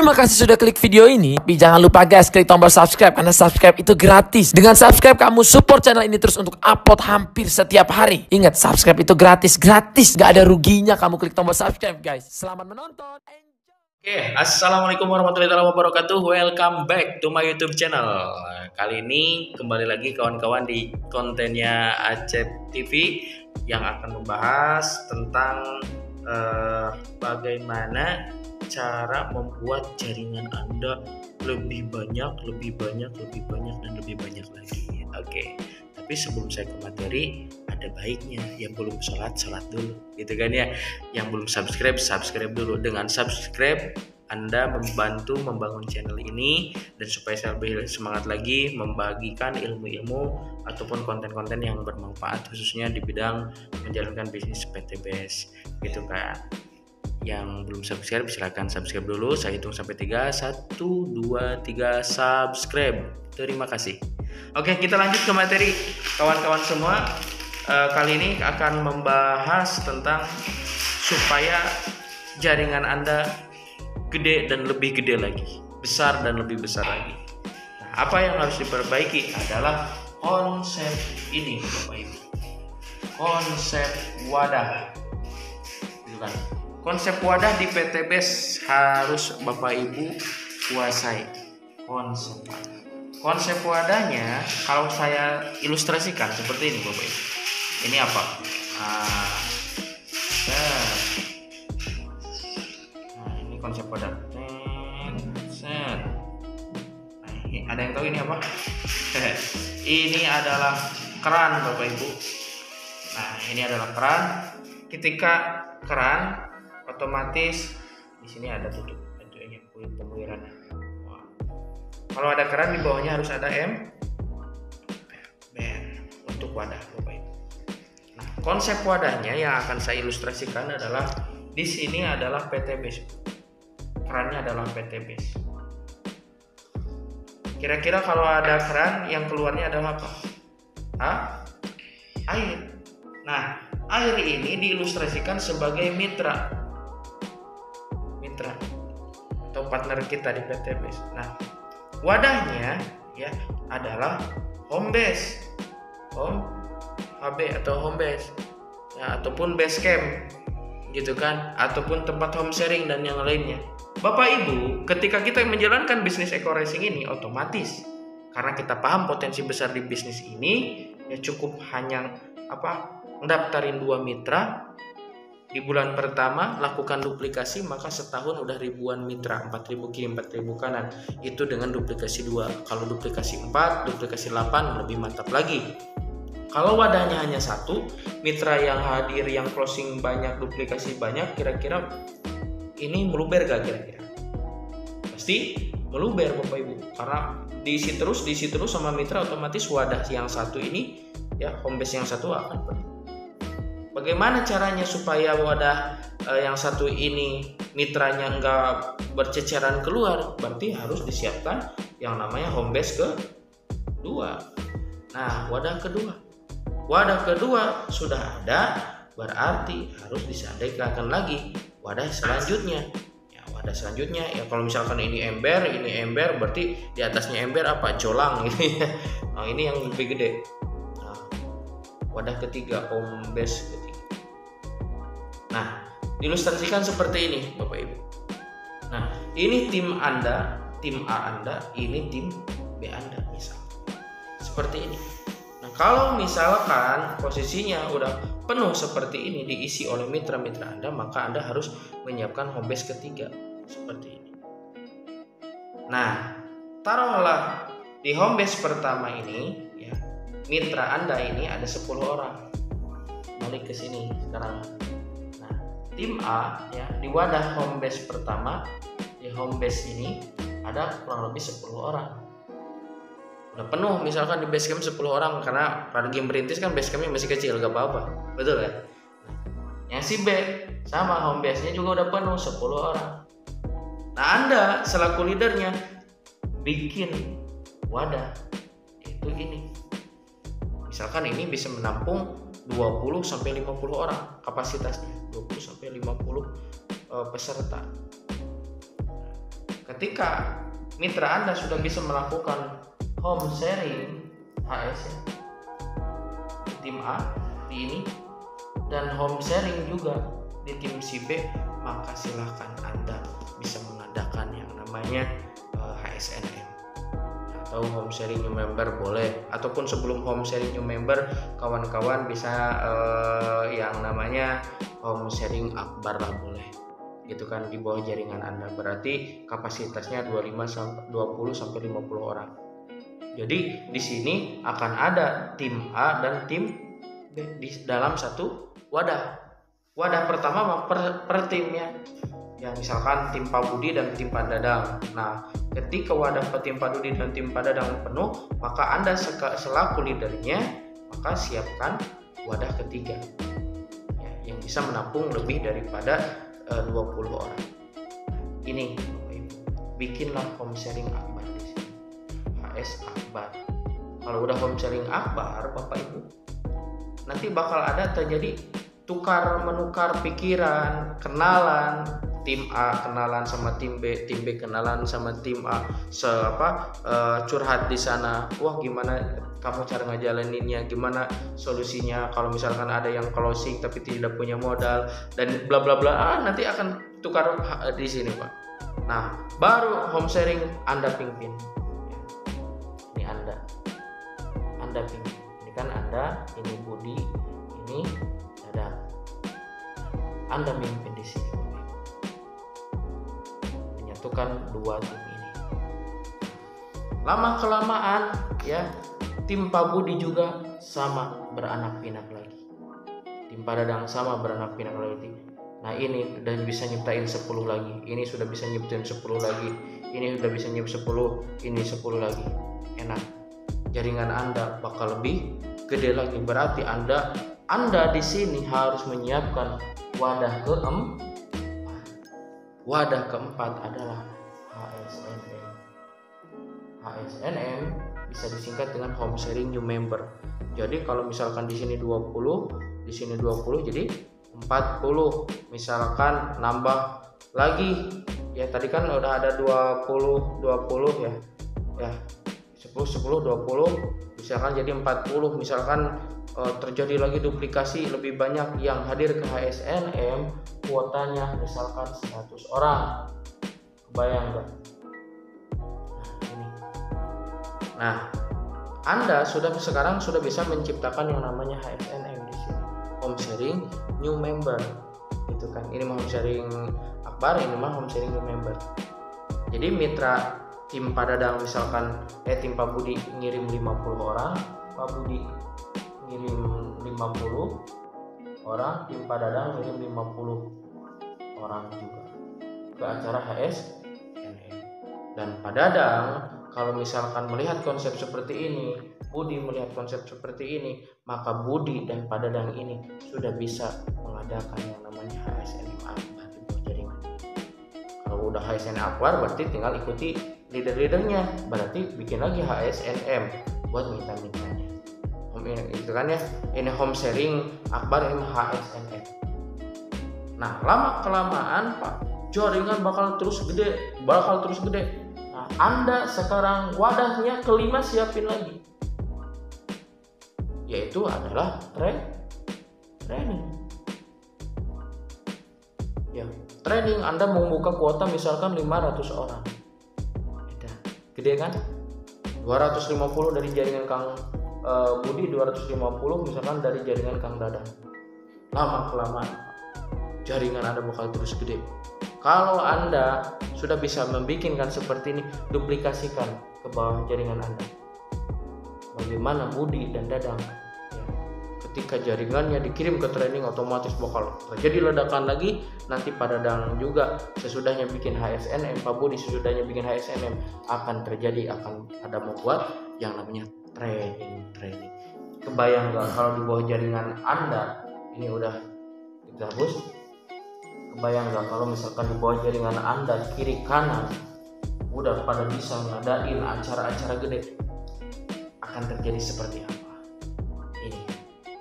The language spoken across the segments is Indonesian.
Terima kasih sudah klik video ini. Tapi jangan lupa guys, klik tombol subscribe karena subscribe itu gratis. Dengan subscribe kamu support channel ini terus untuk upload hampir setiap hari. Ingat, subscribe itu gratis. Gak ada ruginya kamu klik tombol subscribe guys. Selamat menonton. Oke, assalamualaikum warahmatullahi wabarakatuh. Welcome back to my YouTube channel. Kali ini kembali lagi kawan-kawan di kontennya Acep TV yang akan membahas tentang bagaimana cara membuat jaringan Anda lebih banyak dan lebih banyak lagi. Oke. Tapi sebelum saya ke materi, ada baiknya yang belum sholat dulu, gitu kan ya. Yang belum subscribe dulu. Dengan subscribe Anda membantu membangun channel ini, dan supaya saya lebih semangat lagi membagikan ilmu-ilmu ataupun konten-konten yang bermanfaat khususnya di bidang menjalankan bisnis PTBS, gitu kan. Yang belum subscribe silahkan subscribe dulu. Saya hitung sampai 3. 1, 2, 3 subscribe. Terima kasih. Oke, kita lanjut ke materi kawan-kawan semua. Kali ini akan membahas tentang supaya jaringan Anda gede dan lebih gede lagi, besar dan lebih besar lagi. Nah, apa yang harus diperbaiki adalah konsep ini, Bapak Ibu. Konsep wadah. Gitu kan? Konsep wadah di PTBS harus Bapak Ibu kuasai. Konsep wadahnya kalau saya ilustrasikan seperti ini, Bapak Ibu. Ini apa? Nah, ini konsep wadah. Ada yang tahu ini apa? Ini adalah keran, Bapak Ibu. Nah, ini adalah keran. Ketika keran, otomatis di sini ada tutup bentuknya, pembuirannya. Kalau ada keran di bawahnya harus ada ember untuk wadah, Bapak Ibu. Nah, konsep wadahnya yang akan saya ilustrasikan adalah di sini adalah PTBS. Kerannya adalah PTBS. Kira-kira kalau ada keran yang keluarnya adalah apa? Air. Nah, air ini diilustrasikan sebagai mitra atau partner kita di PTBS. Nah, wadahnya ya adalah home base, HB atau home base, ya, ataupun base camp, gitu kan, ataupun tempat home sharing dan yang lainnya. Bapak Ibu, ketika kita menjalankan bisnis eco racing ini, otomatis karena kita paham potensi besar di bisnis ini, ya cukup hanya mendaftarin 2 mitra. Di bulan pertama lakukan duplikasi, maka setahun udah ribuan mitra, 4.000 kiri 4.000 kanan. Itu dengan duplikasi 2. Kalau duplikasi 4, duplikasi 8 lebih mantap lagi. Kalau wadahnya hanya 1, mitra yang hadir, yang closing banyak, duplikasi banyak, kira-kira ini meluber gak kira-kira? Pasti meluber, Bapak Ibu. Karena diisi terus sama mitra, otomatis wadah yang satu ini, ya home base yang satu akan pergi. Bagaimana caranya supaya wadah yang satu ini mitranya enggak berceceran keluar? Berarti harus disiapkan yang namanya home base kedua. Nah, wadah kedua sudah ada, berarti harus disandingkan lagi wadah selanjutnya. Ya, wadah selanjutnya ya kalau misalkan ini ember, berarti di atasnya ember apa? Jolang gitu ya. Nah, ini yang lebih gede. Nah, wadah ketiga, home base ketiga. Nah, diilustrasikan seperti ini, Bapak Ibu. Nah, ini tim Anda, tim A Anda, ini tim B Anda, misal. Seperti ini. Nah, kalau misalkan posisinya udah penuh seperti ini, diisi oleh mitra-mitra Anda, maka Anda harus menyiapkan home base ketiga, seperti ini. Nah, taruhlah di home base pertama ini, ya, mitra Anda ini ada 10 orang. Balik ke sini sekarang. Tim A ya di wadah home base pertama, di home base ini ada kurang lebih 10 orang. Udah penuh misalkan di base camp 10 orang, karena pada game merintis kan base campnya masih kecil, gak apa-apa. Betul kan? Yang si B sama home base-nya juga udah penuh 10 orang. Nah, Anda selaku leadernya bikin wadah itu ini. Misalkan ini bisa menampung 20 sampai 50 orang kapasitasnya, 20 sampai 50 peserta. ketika mitra Anda sudah bisa melakukan home sharing HS ya, tim A di ini dan home sharing juga di tim si B, maka silahkan Anda bisa mengadakan yang namanya HSNM atau home sharing new member boleh, ataupun sebelum home sharing new member kawan-kawan bisa yang namanya home sharing akbar lah boleh gitu kan, di bawah jaringan Anda. Berarti kapasitasnya 20 sampai 50 orang. Jadi di sini akan ada tim A dan tim B di dalam satu wadah. Wadah pertama per tim ya. Ya misalkan tim Pak Budi dan tim Pak Dadang. Nah, ketika wadah tim Pak Budi dan tim Pak Dadang penuh, maka Anda selaku leadernya maka siapkan wadah ketiga ya, yang bisa menampung lebih daripada 20 orang. Ini bikinlah home sharing akbar di sini. HS akbar. Kalau udah home sharing akbar, Bapak Ibu, nanti bakal ada terjadi tukar menukar pikiran, kenalan, tim A kenalan sama tim B kenalan sama tim A, curhat di sana. Wah, gimana kamu cara ngejalaninnya, gimana solusinya kalau misalkan ada yang closing tapi tidak punya modal dan bla bla bla. Nanti akan tukar di sini, Pak. Nah, baru home sharing Anda pimpin. Ini Anda pimpin. Ini kan Anda, ini Budi, ini Dadang. Anda pimpin di sini. Menyatukan dua tim ini. Lama kelamaan ya, tim Pak Budi juga sama beranak pinak lagi. Tim Pak Dadang sama beranak pinak lagi. Nah, ini udah bisa nyiptain 10 lagi. Ini sudah bisa nyiptain 10 lagi. Ini sudah bisa nyiptain 10, ini 10 lagi. Enak. Jaringan Anda bakal lebih gede lagi. Berarti Anda di sini harus menyiapkan wadah keempat. Wadah keempat adalah HSNM. HSNM bisa disingkat dengan home sharing new member. Jadi kalau misalkan di sini 20, di sini 20, jadi 40. Misalkan nambah lagi ya, tadi kan udah ada 20 ya. Ya, 10 20 misalkan jadi 40. Misalkan terjadi lagi duplikasi, lebih banyak yang hadir ke HSNM, kuotanya misalkan 100 orang. Kebayang gak? Nah, Anda sekarang sudah bisa menciptakan yang namanya HSNM di sini. Home sharing new member. Gitu kan. Ini home sharing akbar, ini mah home sharing new member. Jadi mitra tim Pak Dadang misalkan tim Pak Budi ngirim 50 orang, Pak Budi ngirim 50 orang, tim Pak Dadang ngirim 50 orang juga ke acara HSNM. Dan Pak Dadang kalau misalkan melihat konsep seperti ini, Budi melihat konsep seperti ini, maka Budi dan Pak Dadang ini sudah bisa mengadakan yang namanya HSNM akbar di bawah jaringan. Kalau udah HSNM akbar berarti tinggal ikuti leader-leadernya, berarti bikin lagi HSNM buat mitra-mitranya. Itu kan ya, ini home sharing akbar, ini HSNM. Nah, lama kelamaan Pak, jaringan bakal terus gede. Nah, Anda sekarang wadahnya kelima siapin lagi, yaitu adalah training. Ya, training Anda membuka kuota misalkan 500 orang. Gede kan? 250 dari jaringan Kang Budi, 250 misalkan dari jaringan Kang Dadang. Lama kelamaan jaringan Anda bakal terus gede. Kalau Anda sudah bisa membikinkan seperti ini, duplikasikan ke bawah jaringan Anda. Bagaimana Budi dan Dadang ya, ketika jaringannya dikirim ke training, otomatis bakal terjadi ledakan lagi. Nanti Pak Dadang juga sesudahnya bikin HSNM, Pak Budi sesudahnya bikin HSNM, akan ada membuat yang namanya training. Kebayang gak kalau di bawah jaringan Anda ini udah digabus? Kebayang gak kalau misalkan di bawah jaringan Anda kiri kanan udah pada bisa ngadain acara-acara gede? Akan terjadi seperti apa?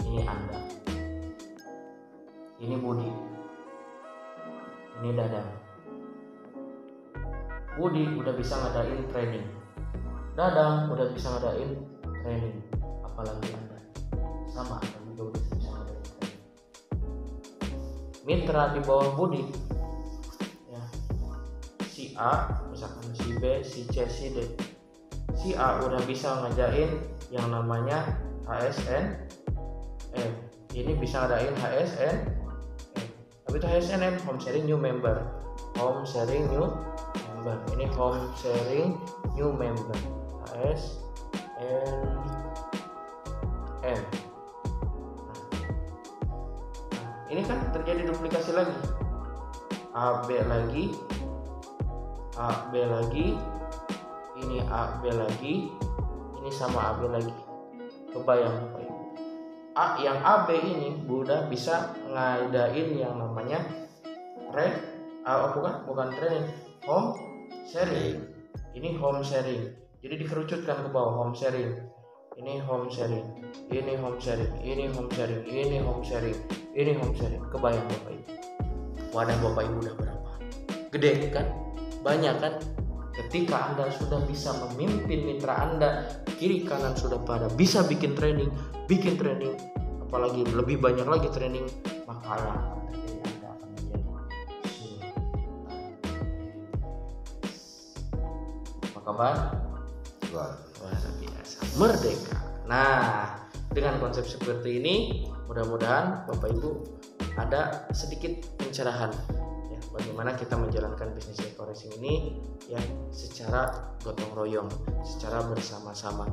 Ini Anda, ini Budi, ini Dadang. Budi udah bisa ngadain training, Dadang udah bisa ngadain training, apalagi Anda sama, Anda juga udah bisa ngadain training. Mitra di bawah Budi ya, si A, misalkan si B, si C, si D. Si A udah bisa ngajain yang namanya HSN, ini bisa ngadain HSN, tapi itu HSNM, home sharing new member, home sharing new member. Ini home sharing new member, HSNM. Nah, ini kan terjadi duplikasi lagi, AB lagi, AB lagi, ini AB lagi, ini sama AB lagi. Kebayang Bapak Ibu, yang AB ini udah bisa ngadain yang namanya bukan training, home sharing. Ini home sharing, jadi dikerucutkan ke bawah, home sharing. Ini home sharing, ini home sharing, ini home sharing, ini home sharing, ini home sharing. Kebayang Bapak Ibu, wadah Bapak Ibu udah berapa? Gede kan? Banyak kan? Ketika Anda sudah bisa memimpin mitra Anda, kiri kanan sudah pada bisa bikin training, apalagi lebih banyak lagi training, maka Anda akan menjadi apa kabar? Luar biasa, merdeka. Nah, dengan konsep seperti ini, mudah-mudahan Bapak Ibu ada sedikit pencerahan ya, bagaimana kita menjalankan bisnis eco-racing ini ya secara gotong royong, secara bersama-sama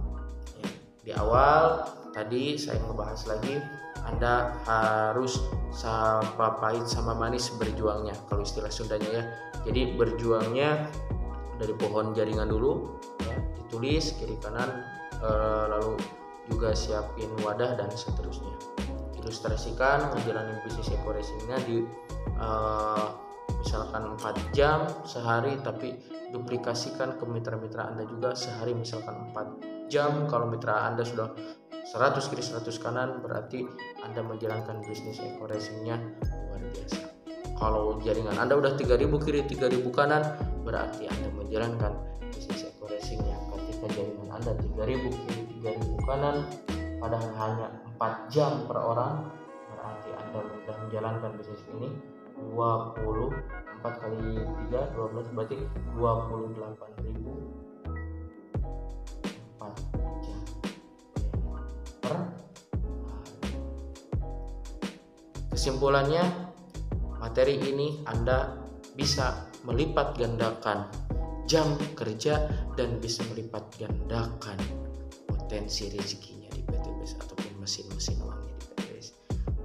ya. Di awal tadi saya ngebahas lagi, Anda harus sama pahit sama manis berjuangnya, kalau istilah Sundanya ya. Jadi berjuangnya dari pohon jaringan dulu ya, ditulis kiri kanan, lalu juga siapin wadah dan seterusnya. Ilustrasikan menjalani bisnis eco-racingnya di misalkan 4 jam sehari, tapi duplikasikan ke mitra-mitra Anda juga sehari misalkan 4 jam. Kalau mitra Anda sudah 100 kiri 100 kanan, berarti Anda menjalankan bisnis eco-racingnya luar biasa. Kalau jaringan Anda udah 3000 kiri 3000 kanan, berarti Anda menjalankan bisnis eco-racingnya. Ketika jaringan Anda 3000 kiri 3000 kanan padahal hanya 4 jam per orang, berarti Anda sudah menjalankan bisnis ini 24 kali 3 12, berarti 28.000 4 jam per hari. Kesimpulannya, materi ini Anda bisa melipat gandakan jam kerja dan bisa melipat gandakan potensi rezekinya di PTBS ataupun mesin-mesin uangnya di PTBS.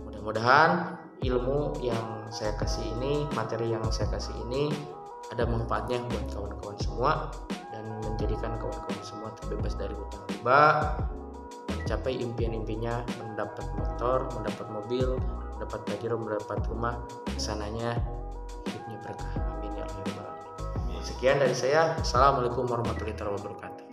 Mudah-mudahan ilmu yang saya kasih ini, materi yang saya kasih ini ada manfaatnya buat kawan-kawan semua dan menjadikan kawan-kawan semua terbebas dari hutang riba, mencapai impian-impiannya, mendapat motor, mendapat mobil, mendapat baju, mendapat rumah, kesananya hidupnya berkah. Amin ya Allah. Sekian dari saya. Assalamualaikum warahmatullahi wabarakatuh.